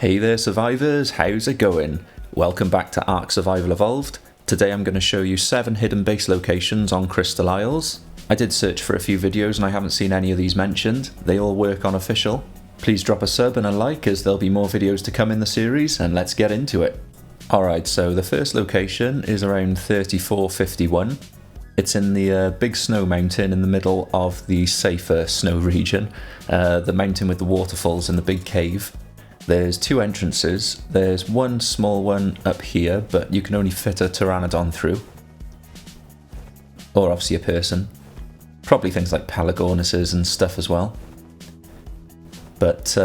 Hey there survivors, how's it going? Welcome back to Ark Survival Evolved. Today I'm going to show you 7 hidden base locations on Crystal Isles. I did search for a few videos and I haven't seen any of these mentioned. They all work on official. Please drop a sub and a like as there'll be more videos to come in the series, and let's get into it. Alright, so the first location is around 3451. It's in the big snow mountain in the middle of the safer snow region. The mountain with the waterfalls and the big cave. There's 2 entrances. There's one small one up here, but you can only fit a pteranodon through. Or obviously a person. Probably things like pelagornuses and stuff as well. But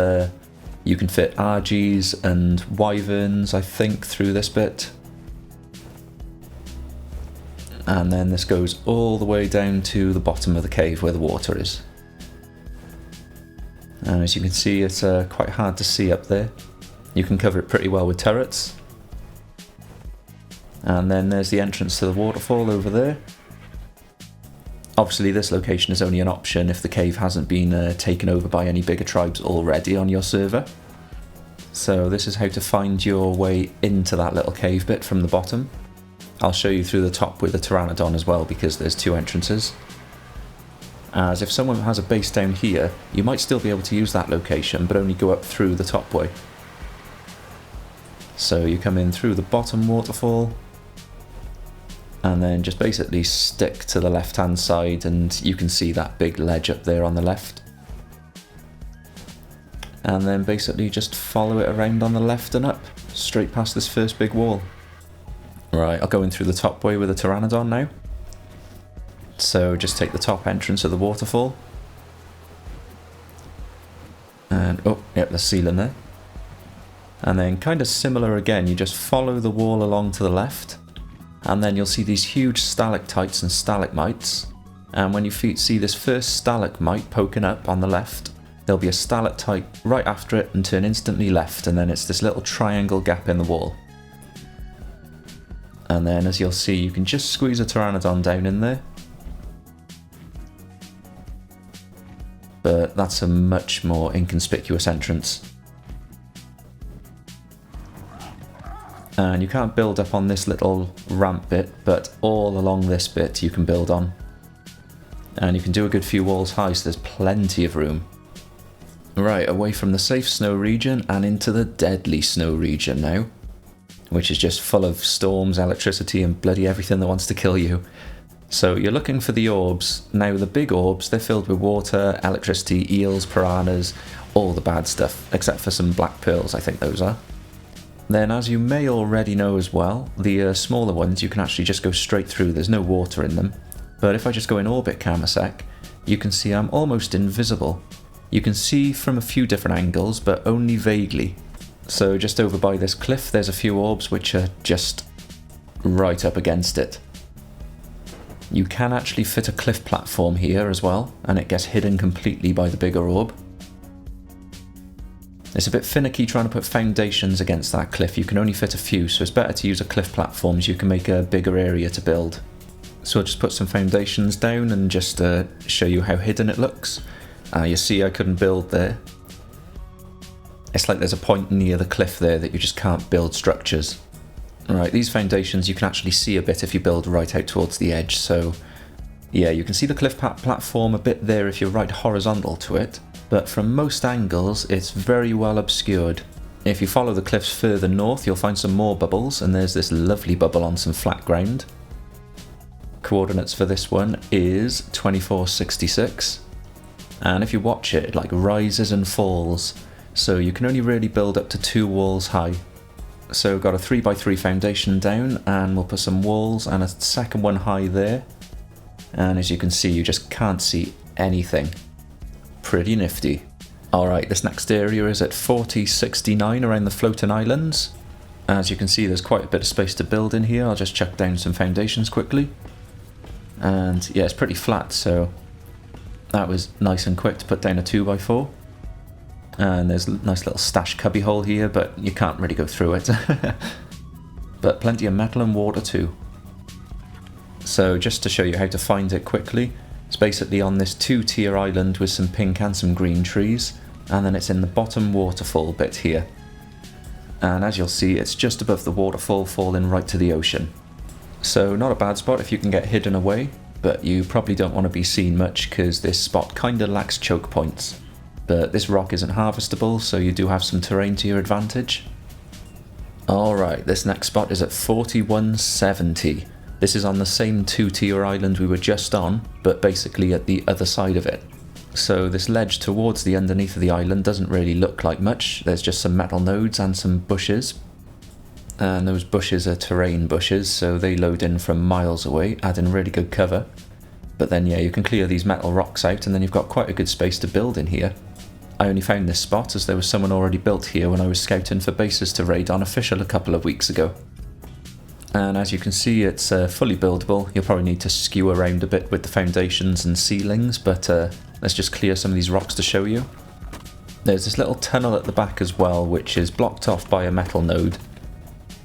you can fit RGs and wyverns, I think, through this bit. And then this goes all the way down to the bottom of the cave where the water is. And as you can see, it's quite hard to see up there. You can cover it pretty well with turrets. And then there's the entrance to the waterfall over there. Obviously this location is only an option if the cave hasn't been taken over by any bigger tribes already on your server. So this is how to find your way into that little cave bit from the bottom. I'll show you through the top with the pteranodon as well, because there's 2 entrances. As if someone has a base down here, you might still be able to use that location, but only go up through the top way. So you come in through the bottom waterfall, and then just basically stick to the left hand side, and you can see that big ledge up there on the left. And then basically just follow it around on the left and up, straight past this first big wall. Right, I'll go in through the top way with a pteranodon now. So just take the top entrance of the waterfall. And, oh, yep, the ceiling there. And then kind of similar again, you just follow the wall along to the left. And then you'll see these huge stalactites and stalagmites. And when you see this first stalagmite poking up on the left, there'll be a stalactite right after it and turn instantly left. And then it's this little triangle gap in the wall. And then as you'll see, you can just squeeze a pteranodon down in there. But that's a much more inconspicuous entrance. And you can't build up on this little ramp bit, but all along this bit you can build on. And you can do a good few walls high, so there's plenty of room. Right, away from the safe snow region and into the deadly snow region now, which is just full of storms, electricity, and bloody everything that wants to kill you. So you're looking for the orbs. Now the big orbs, they're filled with water, electricity, eels, piranhas, all the bad stuff, except for some black pearls, I think those are. Then, as you may already know as well, the smaller ones you can actually just go straight through, there's no water in them. But if I just go in orbit cam a sec, you can see I'm almost invisible. You can see from a few different angles, but only vaguely. So just over by this cliff there's a few orbs which are just right up against it. You can actually fit a cliff platform here as well, and it gets hidden completely by the bigger orb. It's a bit finicky trying to put foundations against that cliff. You can only fit a few, so it's better to use a cliff platform so you can make a bigger area to build. So I'll just put some foundations down and just show you how hidden it looks. You see I couldn't build there. It's like there's a point near the cliff there that you just can't build structures. Right, these foundations you can actually see a bit if you build right out towards the edge, so yeah, you can see the cliff platform a bit there if you're right horizontal to it, but from most angles it's very well obscured. If you follow the cliffs further north you'll find some more bubbles, and there's this lovely bubble on some flat ground. Coordinates for this one is 2466, and if you watch it, it like rises and falls, so you can only really build up to 2 walls high. So got a 3x3 foundation down, and we'll put some walls and a second one high there. And as you can see, you just can't see anything. Pretty nifty. Alright, this next area is at 4069 around the floating islands. As you can see, there's quite a bit of space to build in here. I'll just chuck down some foundations quickly. And yeah, it's pretty flat, so that was nice and quick to put down a 2x4. And there's a nice little stash cubby hole here, but you can't really go through it. But plenty of metal and water too. So just to show you how to find it quickly, it's basically on this 2-tier island with some pink and some green trees, and then it's in the bottom waterfall bit here. And as you'll see, it's just above the waterfall falling right to the ocean. So not a bad spot if you can get hidden away, but you probably don't want to be seen much because this spot kinda lacks choke points. But this rock isn't harvestable, so you do have some terrain to your advantage. Alright, this next spot is at 4170. This is on the same 2-tier island we were just on, but basically at the other side of it. So this ledge towards the underneath of the island doesn't really look like much. There's just some metal nodes and some bushes. And those bushes are terrain bushes, so they load in from miles away, adding really good cover. But then yeah, you can clear these metal rocks out and then you've got quite a good space to build in here. I only found this spot as there was someone already built here when I was scouting for bases to raid on Official a couple of weeks ago. And as you can see, it's fully buildable. You'll probably need to skew around a bit with the foundations and ceilings, but let's just clear some of these rocks to show you. There's this little tunnel at the back as well, which is blocked off by a metal node.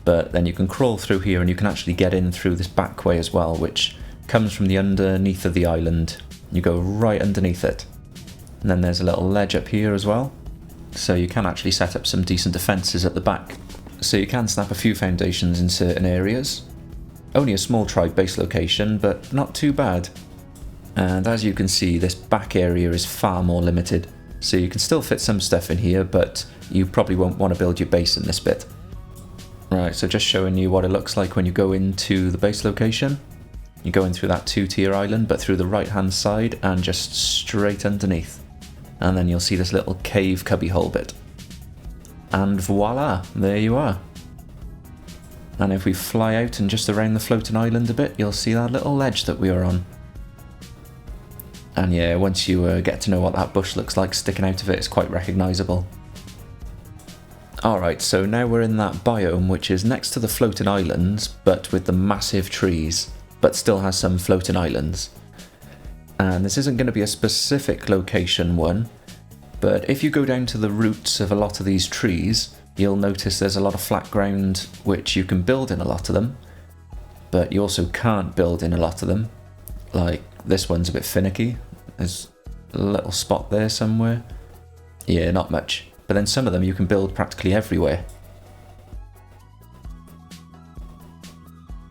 But then you can crawl through here and you can actually get in through this back way as well, which comes from the underneath of the island. You go right underneath it. And then there's a little ledge up here as well. So you can actually set up some decent defences at the back. So you can snap a few foundations in certain areas. Only a small tribe base location, but not too bad. And as you can see, this back area is far more limited. So you can still fit some stuff in here, but you probably won't want to build your base in this bit. Right, so just showing you what it looks like when you go into the base location. You're going through that 2-tier island, but through the right hand side and just straight underneath. And then you'll see this little cave cubbyhole bit. And voila, there you are. And if we fly out and just around the floating island a bit, you'll see that little ledge that we were on. And yeah, once you get to know what that bush looks like sticking out of it, it's quite recognisable. Alright, so now we're in that biome which is next to the floating islands, but with the massive trees, but still has some floating islands. And this isn't going to be a specific location one, but if you go down to the roots of a lot of these trees, you'll notice there's a lot of flat ground which you can build in a lot of them, but you also can't build in a lot of them. Like this one's a bit finicky. There's a little spot there somewhere. Yeah, not much. But then some of them you can build practically everywhere.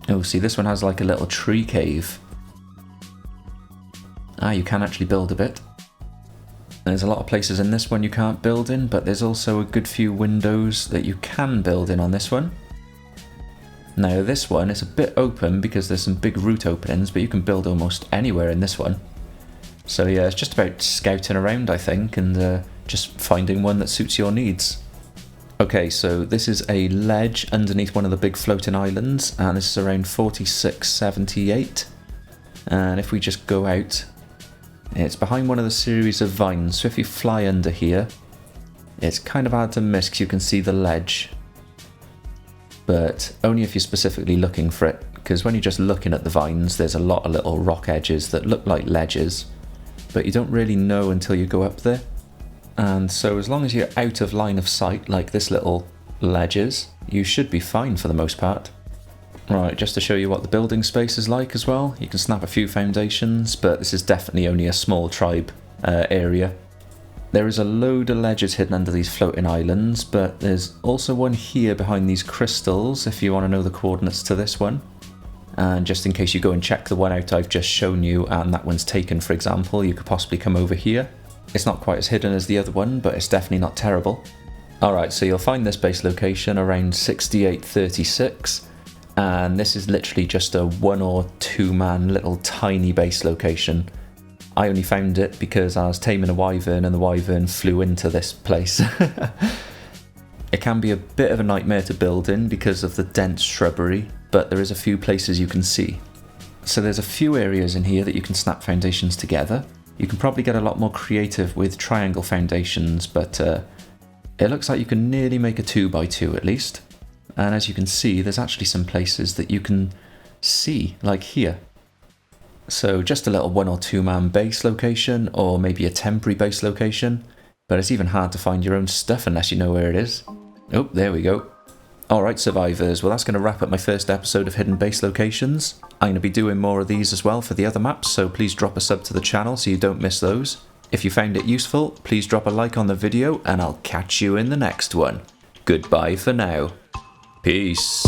Oh, see, this one has like a little tree cave. Ah, you can actually build a bit. There's a lot of places in this one you can't build in, but there's also a good few windows that you can build in on this one. Now this one is a bit open because there's some big root openings, but you can build almost anywhere in this one. So yeah, it's just about scouting around, I think, and just finding one that suits your needs. Okay, so this is a ledge underneath one of the big floating islands, and this is around 4678. And if we just go out, it's behind one of the series of vines, so if you fly under here, it's kind of hard to miss because you can see the ledge. But only if you're specifically looking for it, because when you're just looking at the vines, there's a lot of little rock edges that look like ledges, but you don't really know until you go up there. And so as long as you're out of line of sight, like this little ledge is, you should be fine for the most part. Right, just to show you what the building space is like as well, you can snap a few foundations, but this is definitely only a small tribe area. There is a load of ledges hidden under these floating islands, but there's also one here behind these crystals if you want to know the coordinates to this one. And just in case you go and check the one out I've just shown you and that one's taken, for example, you could possibly come over here. It's not quite as hidden as the other one, but it's definitely not terrible. Alright, so you'll find this base location around 6836, and this is literally just a 1 or 2 man little tiny base location. I only found it because I was taming a wyvern and the wyvern flew into this place. It can be a bit of a nightmare to build in because of the dense shrubbery, but there is a few places you can see. So there's a few areas in here that you can snap foundations together. You can probably get a lot more creative with triangle foundations, but it looks like you can nearly make a 2x2 at least. And as you can see, there's actually some places that you can see, like here. So just a little 1 or 2 man base location, or maybe a temporary base location, but it's even hard to find your own stuff unless you know where it is. Oh, there we go. Alright survivors, well that's going to wrap up my first episode of Hidden Base Locations. I'm going to be doing more of these as well for the other maps, so please drop a sub to the channel so you don't miss those. If you found it useful, please drop a like on the video and I'll catch you in the next one. Goodbye for now. Peace.